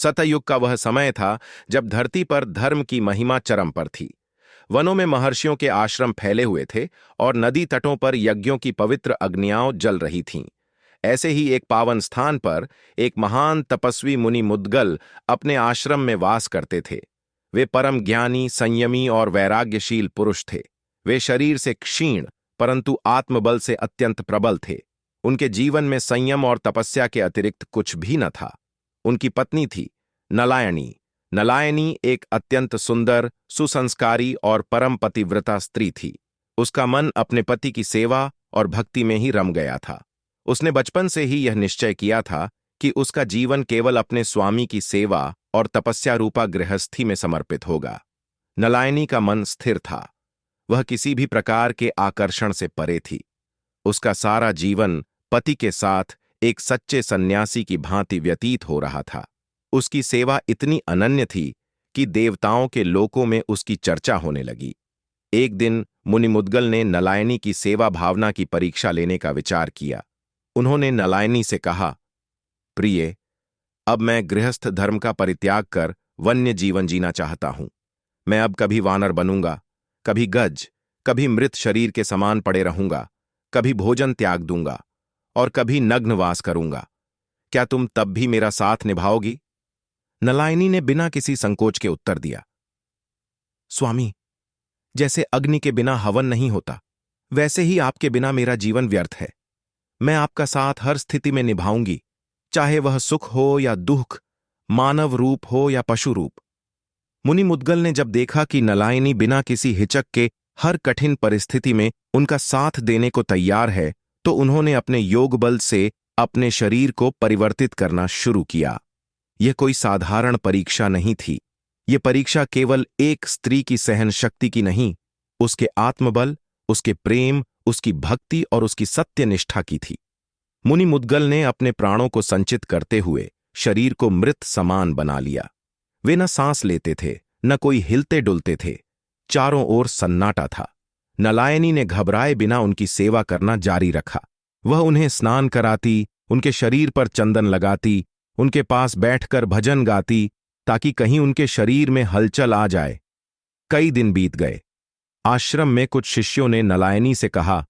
सतयुग का वह समय था जब धरती पर धर्म की महिमा चरम पर थी। वनों में महर्षियों के आश्रम फैले हुए थे और नदी तटों पर यज्ञों की पवित्र अग्नियां जल रही थीं। ऐसे ही एक पावन स्थान पर एक महान तपस्वी मुनि मुद्गल अपने आश्रम में वास करते थे। वे परम ज्ञानी, संयमी और वैराग्यशील पुरुष थे। वे शरीर से क्षीण परंतु आत्मबल से अत्यंत प्रबल थे। उनके जीवन में संयम और तपस्या के अतिरिक्त कुछ भी न था। उनकी पत्नी थी नलायनी। नलायनी एक अत्यंत सुंदर, सुसंस्कारी और परम पतिव्रता स्त्री थी। उसका मन अपने पति की सेवा और भक्ति में ही रम गया था। उसने बचपन से ही यह निश्चय किया था कि उसका जीवन केवल अपने स्वामी की सेवा और तपस्या रूपा गृहस्थी में समर्पित होगा। नलायनी का मन स्थिर था। वह किसी भी प्रकार के आकर्षण से परे थी। उसका सारा जीवन पति के साथ एक सच्चे सन्यासी की भांति व्यतीत हो रहा था। उसकी सेवा इतनी अनन्य थी कि देवताओं के लोकों में उसकी चर्चा होने लगी। एक दिन मुनि मुद्गल ने नलायनी की सेवा भावना की परीक्षा लेने का विचार किया। उन्होंने नलायनी से कहा, प्रिय, अब मैं गृहस्थ धर्म का परित्याग कर वन्य जीवन जीना चाहता हूं। मैं अब कभी वानर बनूंगा, कभी गज, कभी मृत शरीर के समान पड़े रहूंगा, कभी भोजन त्याग दूंगा और कभी नग्नवास करूंगा। क्या तुम तब भी मेरा साथ निभाओगी? नलायनी ने बिना किसी संकोच के उत्तर दिया, स्वामी, जैसे अग्नि के बिना हवन नहीं होता, वैसे ही आपके बिना मेरा जीवन व्यर्थ है। मैं आपका साथ हर स्थिति में निभाऊंगी, चाहे वह सुख हो या दुख, मानव रूप हो या पशु रूप। मुनि मुद्गल ने जब देखा कि नलायनी बिना किसी हिचक के हर कठिन परिस्थिति में उनका साथ देने को तैयार है, तो उन्होंने अपने योग बल से अपने शरीर को परिवर्तित करना शुरू किया। यह कोई साधारण परीक्षा नहीं थी। यह परीक्षा केवल एक स्त्री की सहन शक्ति की नहीं, उसके आत्मबल, उसके प्रेम, उसकी भक्ति और उसकी सत्य निष्ठा की थी। मुनि मुद्गल ने अपने प्राणों को संचित करते हुए शरीर को मृत समान बना लिया। वे न सांस लेते थे, न कोई हिलते डुलते थे। चारों ओर सन्नाटा था। नलायनी ने घबराए बिना उनकी सेवा करना जारी रखा। वह उन्हें स्नान कराती, उनके शरीर पर चंदन लगाती, उनके पास बैठकर भजन गाती, ताकि कहीं उनके शरीर में हलचल आ जाए। कई दिन बीत गए। आश्रम में कुछ शिष्यों ने नलायनी से कहा,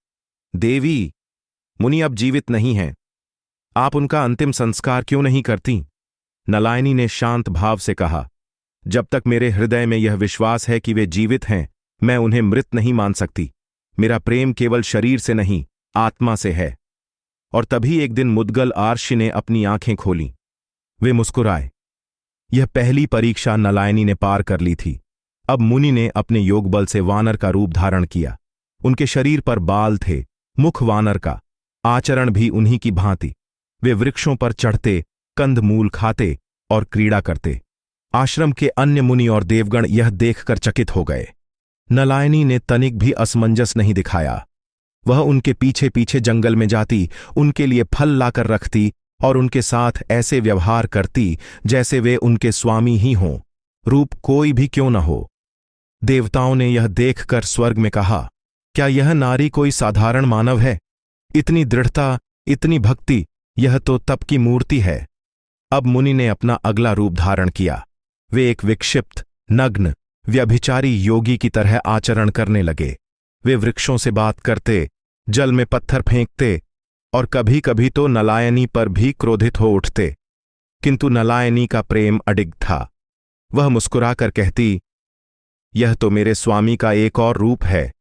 देवी, मुनि अब जीवित नहीं हैं। आप उनका अंतिम संस्कार क्यों नहीं करती? नलायनी ने शांत भाव से कहा, जब तक मेरे हृदय में यह विश्वास है कि वे जीवित हैं, मैं उन्हें मृत नहीं मान सकती। मेरा प्रेम केवल शरीर से नहीं, आत्मा से है। और तभी एक दिन मुद्गल आर्षि ने अपनी आंखें खोलीं। वे मुस्कुराए। यह पहली परीक्षा नलायनी ने पार कर ली थी। अब मुनि ने अपने योग बल से वानर का रूप धारण किया। उनके शरीर पर बाल थे, मुख वानर का, आचरण भी उन्हीं की भांति। वे वृक्षों पर चढ़ते, कंदमूल खाते और क्रीड़ा करते। आश्रम के अन्य मुनि और देवगण यह देखकर चकित हो गए। नलायनी ने तनिक भी असमंजस नहीं दिखाया। वह उनके पीछे पीछे जंगल में जाती, उनके लिए फल लाकर रखती और उनके साथ ऐसे व्यवहार करती जैसे वे उनके स्वामी ही हों, रूप कोई भी क्यों न हो। देवताओं ने यह देखकर स्वर्ग में कहा, क्या यह नारी कोई साधारण मानव है? इतनी दृढ़ता, इतनी भक्ति, यह तो तप की मूर्ति है। अब मुनि ने अपना अगला रूप धारण किया। वे एक विक्षिप्त, नग्न, व्यभिचारी योगी की तरह आचरण करने लगे। वे वृक्षों से बात करते, जल में पत्थर फेंकते और कभी कभी तो नलायनी पर भी क्रोधित हो उठते। किंतु नलायनी का प्रेम अडिग था। वह मुस्कुराकर कहती, यह तो मेरे स्वामी का एक और रूप है।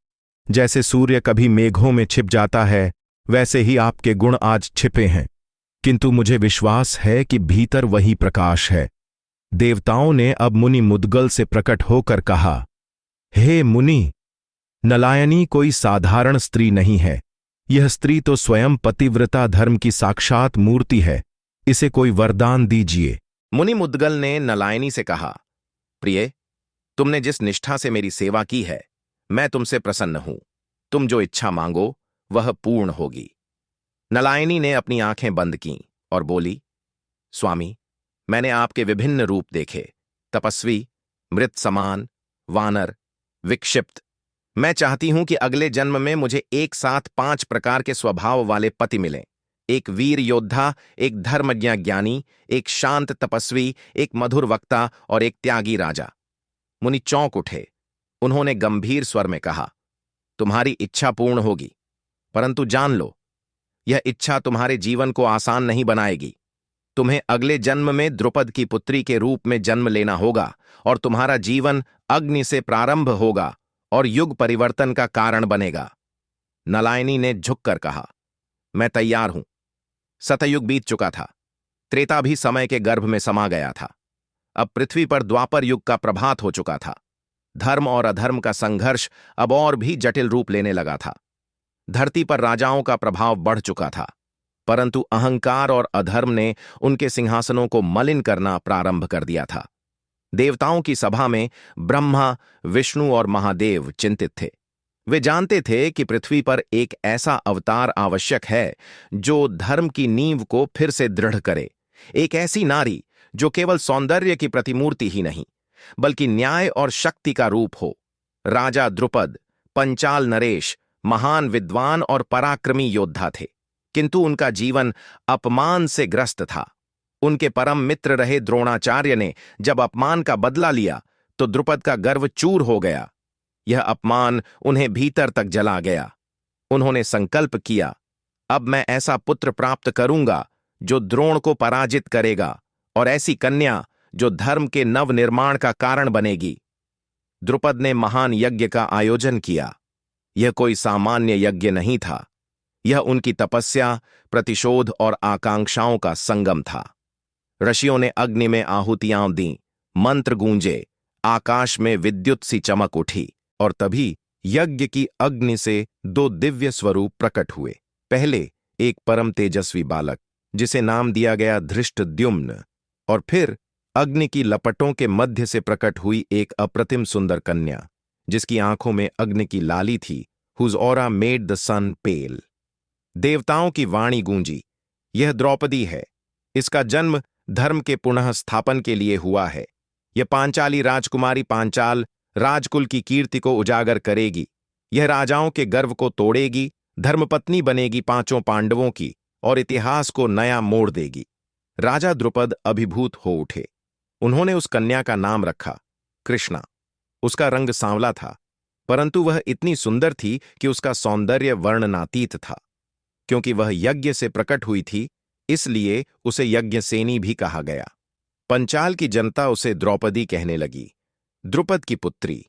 जैसे सूर्य कभी मेघों में छिप जाता है, वैसे ही आपके गुण आज छिपे हैं। किंतु मुझे विश्वास है कि भीतर वही प्रकाश है। देवताओं ने अब मुनि मुद्गल से प्रकट होकर कहा, हे मुनि, नलायनी कोई साधारण स्त्री नहीं है। यह स्त्री तो स्वयं पतिव्रता धर्म की साक्षात मूर्ति है। इसे कोई वरदान दीजिए। मुनि मुद्गल ने नलायनी से कहा, प्रिय, तुमने जिस निष्ठा से मेरी सेवा की है, मैं तुमसे प्रसन्न हूं। तुम जो इच्छा मांगो वह पूर्ण होगी। नलायनी ने अपनी आंखें बंद कीं और बोली, स्वामी, मैंने आपके विभिन्न रूप देखे, तपस्वी, मृत समान, वानर, विक्षिप्त। मैं चाहती हूं कि अगले जन्म में मुझे एक साथ 5 प्रकार के स्वभाव वाले पति मिलें। एक वीर योद्धा, एक धर्मज्ञ ज्ञानी, एक शांत तपस्वी, एक मधुर वक्ता और एक त्यागी राजा। मुनि चौंक उठे। उन्होंने गंभीर स्वर में कहा, तुम्हारी इच्छा पूर्ण होगी, परंतु जान लो, यह इच्छा तुम्हारे जीवन को आसान नहीं बनाएगी। तुम्हें अगले जन्म में द्रुपद की पुत्री के रूप में जन्म लेना होगा और तुम्हारा जीवन अग्नि से प्रारंभ होगा और युग परिवर्तन का कारण बनेगा। नलायनी ने झुककर कहा, मैं तैयार हूं। सतयुग बीत चुका था, त्रेता भी समय के गर्भ में समा गया था। अब पृथ्वी पर द्वापर युग का प्रभात हो चुका था। धर्म और अधर्म का संघर्ष अब और भी जटिल रूप लेने लगा था। धरती पर राजाओं का प्रभाव बढ़ चुका था, परंतु अहंकार और अधर्म ने उनके सिंहासनों को मलिन करना प्रारंभ कर दिया था। देवताओं की सभा में ब्रह्मा, विष्णु और महादेव चिंतित थे। वे जानते थे कि पृथ्वी पर एक ऐसा अवतार आवश्यक है जो धर्म की नींव को फिर से दृढ़ करे, एक ऐसी नारी जो केवल सौंदर्य की प्रतिमूर्ति ही नहीं बल्कि न्याय और शक्ति का रूप हो। राजा द्रुपद पंचाल नरेश महान विद्वान और पराक्रमी योद्धा थे, किंतु उनका जीवन अपमान से ग्रस्त था। उनके परम मित्र रहे द्रोणाचार्य ने जब अपमान का बदला लिया तो द्रुपद का गर्व चूर हो गया। यह अपमान उन्हें भीतर तक जला गया। उन्होंने संकल्प किया, अब मैं ऐसा पुत्र प्राप्त करूंगा जो द्रोण को पराजित करेगा और ऐसी कन्या जो धर्म के नवनिर्माण का कारण बनेगी। द्रुपद ने महान यज्ञ का आयोजन किया। यह कोई सामान्य यज्ञ नहीं था। यह उनकी तपस्या, प्रतिशोध और आकांक्षाओं का संगम था। ऋषियों ने अग्नि में आहुतियां दीं, मंत्र गूंजे, आकाश में विद्युत सी चमक उठी और तभी यज्ञ की अग्नि से दो दिव्य स्वरूप प्रकट हुए। पहले एक परम तेजस्वी बालक जिसे नाम दिया गया धृष्टद्युम्न, और फिर अग्नि की लपटों के मध्य से प्रकट हुई एक अप्रतिम सुंदर कन्या जिसकी आंखों में अग्नि की लाली थी, whose aura made the sun pale। देवताओं की वाणी गूंजी, यह द्रौपदी है। इसका जन्म धर्म के पुनः स्थापन के लिए हुआ है। यह पांचाली राजकुमारी पांचाल राजकुल की कीर्ति को उजागर करेगी। यह राजाओं के गर्व को तोड़ेगी, धर्मपत्नी बनेगी पांचों पांडवों की और इतिहास को नया मोड़ देगी। राजा द्रुपद अभिभूत हो उठे। उन्होंने उस कन्या का नाम रखा कृष्णा। उसका रंग सांवला था, परंतु वह इतनी सुंदर थी कि उसका सौंदर्य वर्णनातीत था। क्योंकि वह यज्ञ से प्रकट हुई थी, इसलिए उसे यज्ञसेनी भी कहा गया। पंचाल की जनता उसे द्रौपदी कहने लगी, द्रुपद की पुत्री।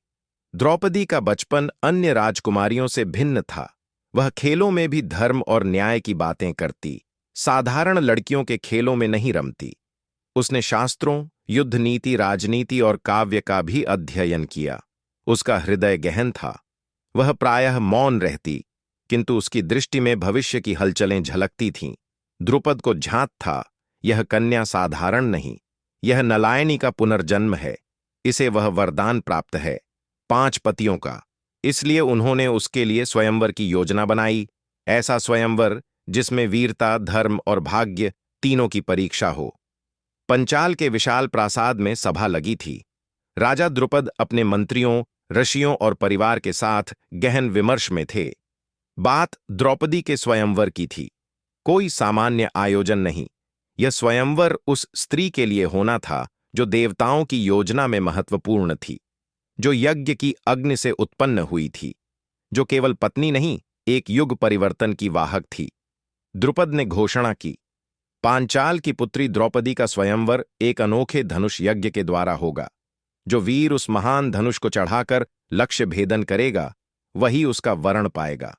द्रौपदी का बचपन अन्य राजकुमारियों से भिन्न था। वह खेलों में भी धर्म और न्याय की बातें करती, साधारण लड़कियों के खेलों में नहीं रमती। उसने शास्त्रों, युद्ध नीति, राजनीति और काव्य का भी अध्ययन किया। उसका हृदय गहन था। वह प्रायः मौन रहती, किंतु उसकी दृष्टि में भविष्य की हलचलें झलकती थीं। द्रुपद को झांत था, यह कन्या साधारण नहीं, यह नलायनी का पुनर्जन्म है। इसे वह वरदान प्राप्त है, 5 पतियों का। इसलिए उन्होंने उसके लिए स्वयंवर की योजना बनाई, ऐसा स्वयंवर जिसमें वीरता, धर्म और भाग्य तीनों की परीक्षा हो। पंचाल के विशाल प्रासाद में सभा लगी थी। राजा द्रुपद अपने मंत्रियों, ऋषियों और परिवार के साथ गहन विमर्श में थे। बात द्रौपदी के स्वयंवर की थी, कोई सामान्य आयोजन नहीं। यह स्वयंवर उस स्त्री के लिए होना था जो देवताओं की योजना में महत्वपूर्ण थी, जो यज्ञ की अग्नि से उत्पन्न हुई थी, जो केवल पत्नी नहीं, एक युग परिवर्तन की वाहक थी। द्रुपद ने घोषणा की, पांचाल की पुत्री द्रौपदी का स्वयंवर एक अनोखे धनुष यज्ञ के द्वारा होगा। जो वीर उस महान धनुष को चढ़ाकर लक्ष्य भेदन करेगा, वही उसका वरण पाएगा।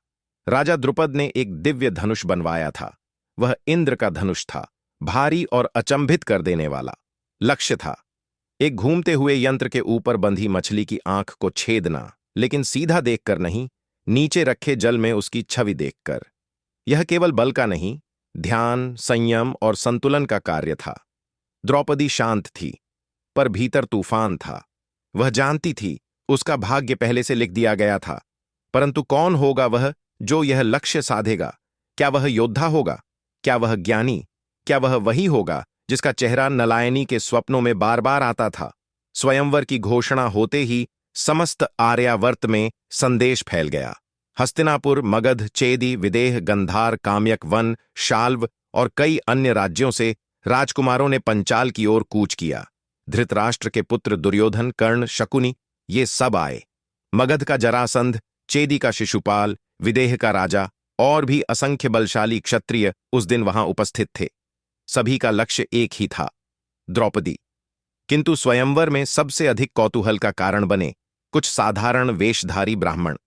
राजा द्रुपद ने एक दिव्य धनुष बनवाया था। वह इंद्र का धनुष था, भारी और अचंभित कर देने वाला। लक्ष्य था एक घूमते हुए यंत्र के ऊपर बंधी मछली की आंख को छेदना, लेकिन सीधा देखकर नहीं, नीचे रखे जल में उसकी छवि देखकर। यह केवल बल का नहीं, ध्यान, संयम और संतुलन का कार्य था। द्रौपदी शांत थी, पर भीतर तूफान था। वह जानती थी उसका भाग्य पहले से लिख दिया गया था, परंतु कौन होगा वह जो यह लक्ष्य साधेगा? क्या वह योद्धा होगा? क्या वह ज्ञानी? क्या वह वही होगा जिसका चेहरा नलायनी के स्वप्नों में बार बार आता था? स्वयंवर की घोषणा होते ही समस्त आर्यावर्त में संदेश फैल गया। हस्तिनापुर, मगध, चेदी, विदेह, गंधार, काम्यक, वन, शाल्व और कई अन्य राज्यों से राजकुमारों ने पंचाल की ओर कूच किया। धृतराष्ट्र के पुत्र दुर्योधन, कर्ण, शकुनी ये सब आए। मगध का जरासंध, चेदी का शिशुपाल, विदेह का राजा और भी असंख्य बलशाली क्षत्रिय उस दिन वहां उपस्थित थे। सभी का लक्ष्य एक ही था, द्रौपदी। किंतु स्वयंवर में सबसे अधिक कौतूहल का कारण बने कुछ साधारण वेशधारी ब्राह्मण।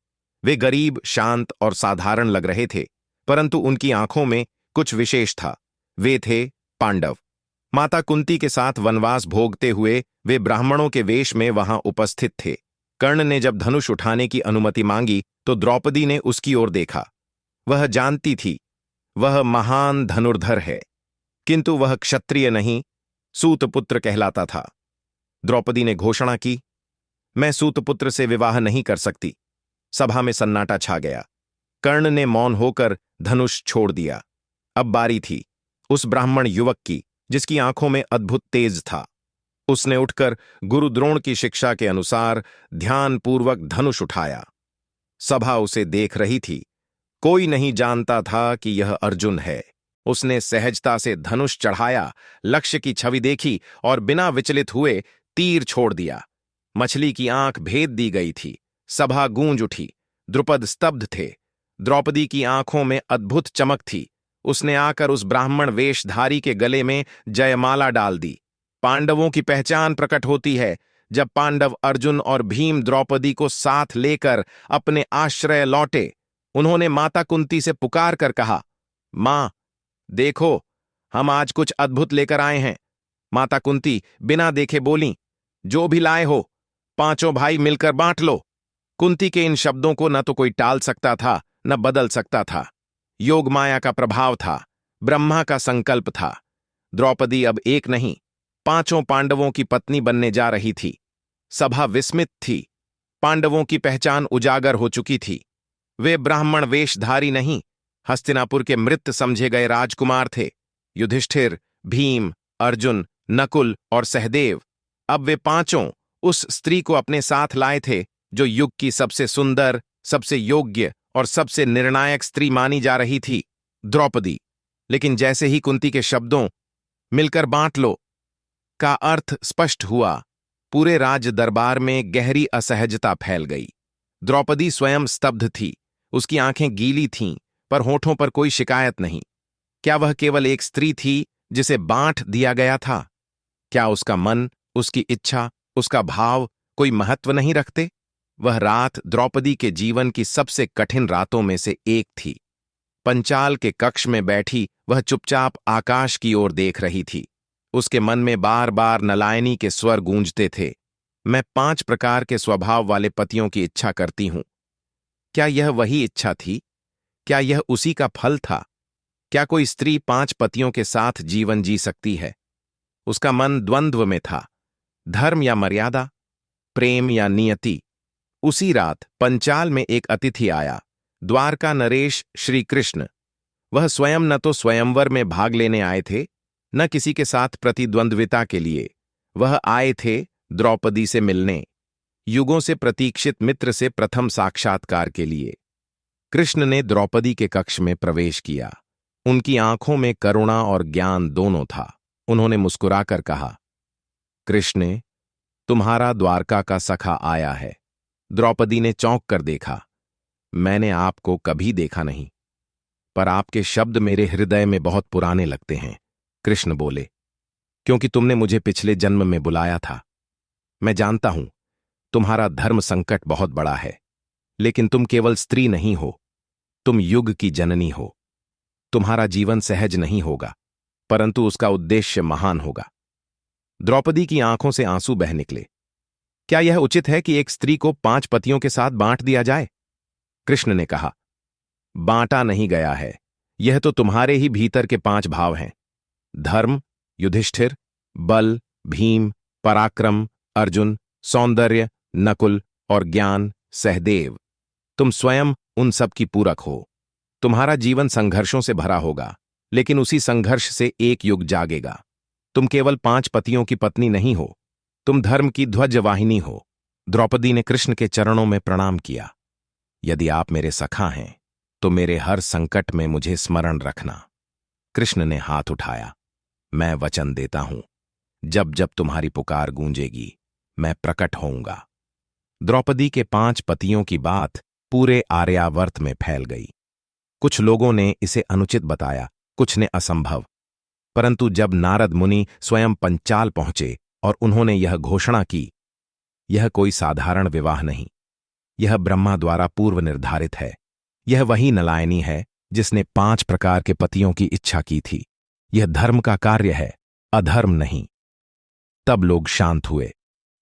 वे गरीब, शांत और साधारण लग रहे थे, परंतु उनकी आंखों में कुछ विशेष था। वे थे पांडव। माता कुंती के साथ वनवास भोगते हुए वे ब्राह्मणों के वेश में वहां उपस्थित थे। कर्ण ने जब धनुष उठाने की अनुमति मांगी तो द्रौपदी ने उसकी ओर देखा। वह जानती थी वह महान धनुर्धर है, किंतु वह क्षत्रिय नहीं, सूतपुत्र कहलाता था। द्रौपदी ने घोषणा की, मैं सूतपुत्र से विवाह नहीं कर सकती। सभा में सन्नाटा छा गया। कर्ण ने मौन होकर धनुष छोड़ दिया। अब बारी थी उस ब्राह्मण युवक की जिसकी आंखों में अद्भुत तेज था। उसने उठकर गुरु द्रोण की शिक्षा के अनुसार ध्यानपूर्वक धनुष उठाया। सभा उसे देख रही थी। कोई नहीं जानता था कि यह अर्जुन है। उसने सहजता से धनुष चढ़ाया, लक्ष्य की छवि देखी और बिना विचलित हुए तीर छोड़ दिया। मछली की आंख भेद दी गई थी। सभा गूंज उठी। द्रुपद स्तब्ध थे। द्रौपदी की आंखों में अद्भुत चमक थी। उसने आकर उस ब्राह्मण वेशधारी के गले में जयमाला डाल दी। पांडवों की पहचान प्रकट होती है जब पांडव अर्जुन और भीम द्रौपदी को साथ लेकर अपने आश्रय लौटे। उन्होंने माता कुंती से पुकार कर कहा, मां, देखो, हम आज कुछ अद्भुत लेकर आए हैं। माता कुंती बिना देखे बोलीं, जो भी लाए हो, पांचों भाई मिलकर बांट लो। कुंती के इन शब्दों को न तो कोई टाल सकता था, न बदल सकता था। योग माया का प्रभाव था, ब्रह्मा का संकल्प था। द्रौपदी अब एक नहीं, पांचों पांडवों की पत्नी बनने जा रही थी। सभा विस्मित थी। पांडवों की पहचान उजागर हो चुकी थी। वे ब्राह्मण वेशधारी नहीं, हस्तिनापुर के मृत समझे गए राजकुमार थे। युधिष्ठिर, भीम, अर्जुन, नकुल और सहदेव। अब वे पांचों उस स्त्री को अपने साथ लाए थे जो युग की सबसे सुंदर, सबसे योग्य और सबसे निर्णायक स्त्री मानी जा रही थी, द्रौपदी। लेकिन जैसे ही कुंती के शब्दों मिलकर बांट लो का अर्थ स्पष्ट हुआ, पूरे राज दरबार में गहरी असहजता फैल गई। द्रौपदी स्वयं स्तब्ध थी। उसकी आंखें गीली थीं, पर होठों पर कोई शिकायत नहीं। क्या वह केवल एक स्त्री थी जिसे बांट दिया गया था? क्या उसका मन, उसकी इच्छा, उसका भाव कोई महत्व नहीं रखते? वह रात द्रौपदी के जीवन की सबसे कठिन रातों में से एक थी। पंचाल के कक्ष में बैठी वह चुपचाप आकाश की ओर देख रही थी। उसके मन में बार बार नलायनी के स्वर गूंजते थे, मैं 5 प्रकार के स्वभाव वाले पतियों की इच्छा करती हूं। क्या यह वही इच्छा थी? क्या यह उसी का फल था? क्या कोई स्त्री 5 पतियों के साथ जीवन जी सकती है? उसका मन द्वंद्व में था, धर्म या मर्यादा, प्रेम या नियति। उसी रात पंचाल में एक अतिथि आया, द्वारका नरेश श्री कृष्ण। वह स्वयं न तो स्वयंवर में भाग लेने आए थे, न किसी के साथ प्रतिद्वंद्विता के लिए। वह आए थे द्रौपदी से मिलने, युगों से प्रतीक्षित मित्र से प्रथम साक्षात्कार के लिए। कृष्ण ने द्रौपदी के कक्ष में प्रवेश किया। उनकी आंखों में करुणा और ज्ञान दोनों था। उन्होंने मुस्कुराकर कहा, कृष्ण, तुम्हारा द्वारका का सखा आया है। द्रौपदी ने चौंक कर देखा। मैंने आपको कभी देखा नहीं, पर आपके शब्द मेरे हृदय में बहुत पुराने लगते हैं। कृष्ण बोले, क्योंकि तुमने मुझे पिछले जन्म में बुलाया था। मैं जानता हूं तुम्हारा धर्म संकट बहुत बड़ा है, लेकिन तुम केवल स्त्री नहीं हो, तुम युग की जननी हो। तुम्हारा जीवन सहज नहीं होगा, परंतु उसका उद्देश्य महान होगा। द्रौपदी की आंखों से आंसू बह निकले। क्या यह उचित है कि एक स्त्री को 5 पतियों के साथ बांट दिया जाए? कृष्ण ने कहा, बांटा नहीं गया है, यह तो तुम्हारे ही भीतर के 5 भाव हैं, धर्म युधिष्ठिर, बल भीम, पराक्रम अर्जुन, सौंदर्य नकुल और ज्ञान सहदेव। तुम स्वयं उन सब की पूरक हो। तुम्हारा जीवन संघर्षों से भरा होगा, लेकिन उसी संघर्ष से एक युग जागेगा। तुम केवल 5 पतियों की पत्नी नहीं हो, तुम धर्म की ध्वजवाहिनी हो। द्रौपदी ने कृष्ण के चरणों में प्रणाम किया। यदि आप मेरे सखा हैं तो मेरे हर संकट में मुझे स्मरण रखना। कृष्ण ने हाथ उठाया। मैं वचन देता हूं, जब जब तुम्हारी पुकार गूंजेगी मैं प्रकट होऊंगा। द्रौपदी के 5 पतियों की बात पूरे आर्यावर्त में फैल गई। कुछ लोगों ने इसे अनुचित बताया, कुछ ने असंभव। परंतु जब नारद मुनि स्वयं पंचाल पहुंचे और उन्होंने यह घोषणा की, यह कोई साधारण विवाह नहीं, यह ब्रह्मा द्वारा पूर्व निर्धारित है। यह वही नलायनी है जिसने 5 प्रकार के पतियों की इच्छा की थी। यह धर्म का कार्य है, अधर्म नहीं। तब लोग शांत हुए।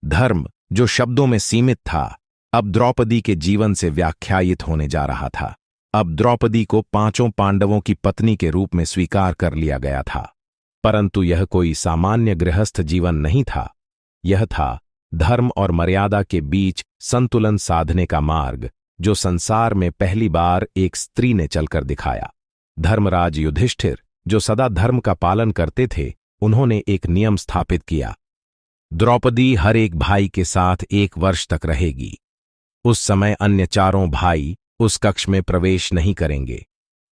धर्म, जो शब्दों में सीमित था, अब द्रौपदी के जीवन से व्याख्यायित होने जा रहा था। अब द्रौपदी को 5 पांडवों की पत्नी के रूप में स्वीकार कर लिया गया था। परंतु यह कोई सामान्य गृहस्थ जीवन नहीं था। यह था धर्म और मर्यादा के बीच संतुलन साधने का मार्ग, जो संसार में पहली बार एक स्त्री ने चलकर दिखाया। धर्मराज युधिष्ठिर, जो सदा धर्म का पालन करते थे, उन्होंने एक नियम स्थापित किया। द्रौपदी हर एक भाई के साथ 1 वर्ष तक रहेगी। उस समय अन्य 4 भाई उस कक्ष में प्रवेश नहीं करेंगे।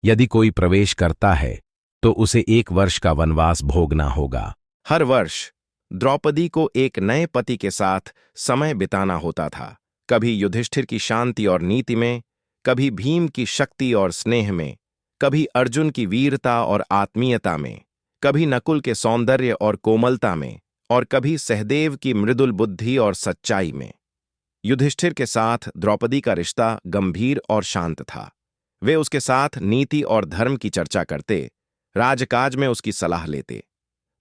यदि कोई प्रवेश करता है तो उसे 1 वर्ष का वनवास भोगना होगा। हर वर्ष द्रौपदी को एक नए पति के साथ समय बिताना होता था। कभी युधिष्ठिर की शांति और नीति में, कभी भीम की शक्ति और स्नेह में, कभी अर्जुन की वीरता और आत्मीयता में, कभी नकुल के सौंदर्य और कोमलता में, और कभी सहदेव की मृदुल बुद्धि और सच्चाई में। युधिष्ठिर के साथ द्रौपदी का रिश्ता गंभीर और शांत था। वे उसके साथ नीति और धर्म की चर्चा करते, राजकाज में उसकी सलाह लेते।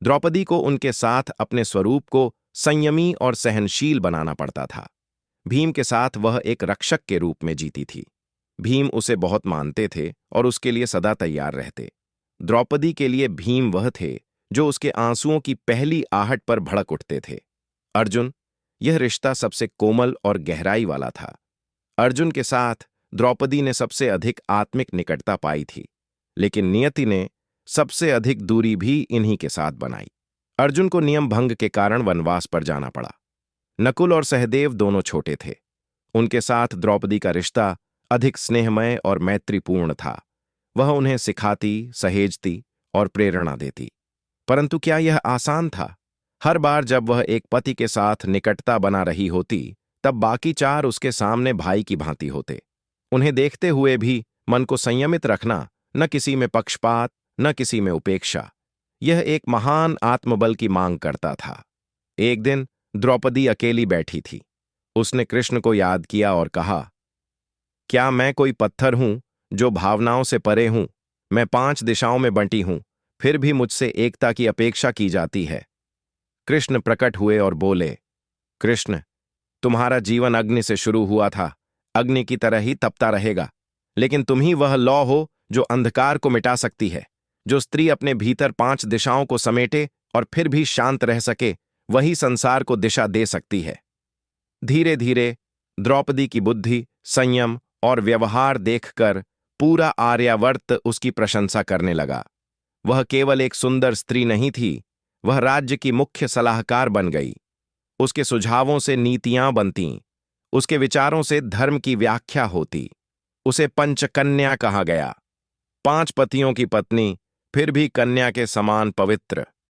द्रौपदी को उनके साथ अपने स्वरूप को संयमी और सहनशील बनाना पड़ता था। भीम के साथ वह एक रक्षक के रूप में जीती थी। भीम उसे बहुत मानते थे और उसके लिए सदा तैयार रहते। द्रौपदी के लिए भीम वह थे जो उसके आंसुओं की पहली आहट पर भड़क उठते थे। अर्जुन, यह रिश्ता सबसे कोमल और गहराई वाला था। अर्जुन के साथ द्रौपदी ने सबसे अधिक आत्मिक निकटता पाई थी, लेकिन नियति ने सबसे अधिक दूरी भी इन्हीं के साथ बनाई। अर्जुन को नियम भंग के कारण वनवास पर जाना पड़ा। नकुल और सहदेव दोनों छोटे थे। उनके साथ द्रौपदी का रिश्ता अधिक स्नेहमय और मैत्रीपूर्ण था। वह उन्हें सिखाती, सहेजती और प्रेरणा देती। परंतु क्या यह आसान था? हर बार जब वह एक पति के साथ निकटता बना रही होती, तब बाकी 4 उसके सामने भाई की भांति होते। उन्हें देखते हुए भी मन को संयमित रखना, न किसी में पक्षपात, न किसी में उपेक्षा, यह एक महान आत्मबल की मांग करता था। एक दिन द्रौपदी अकेली बैठी थी। उसने कृष्ण को याद किया और कहा, क्या मैं कोई पत्थर हूं जो भावनाओं से परे हूं? मैं 5 दिशाओं में बंटी हूं, फिर भी मुझसे एकता की अपेक्षा की जाती है। कृष्ण प्रकट हुए और बोले, कृष्ण, तुम्हारा जीवन अग्नि से शुरू हुआ था, अग्नि की तरह ही तपता रहेगा। लेकिन तुम ही वह लौ हो जो अंधकार को मिटा सकती है। जो स्त्री अपने भीतर 5 दिशाओं को समेटे और फिर भी शांत रह सके, वही संसार को दिशा दे सकती है। धीरे धीरे द्रौपदी की बुद्धि, संयम और व्यवहार देखकर पूरा आर्यावर्त उसकी प्रशंसा करने लगा। वह केवल एक सुंदर स्त्री नहीं थी, वह राज्य की मुख्य सलाहकार बन गई। उसके सुझावों से नीतियां बनतीं, उसके विचारों से धर्म की व्याख्या होती। उसे पंचकन्या कहा गया। 5 पतियों की पत्नी, फिर भी कन्या के समान पवित्र।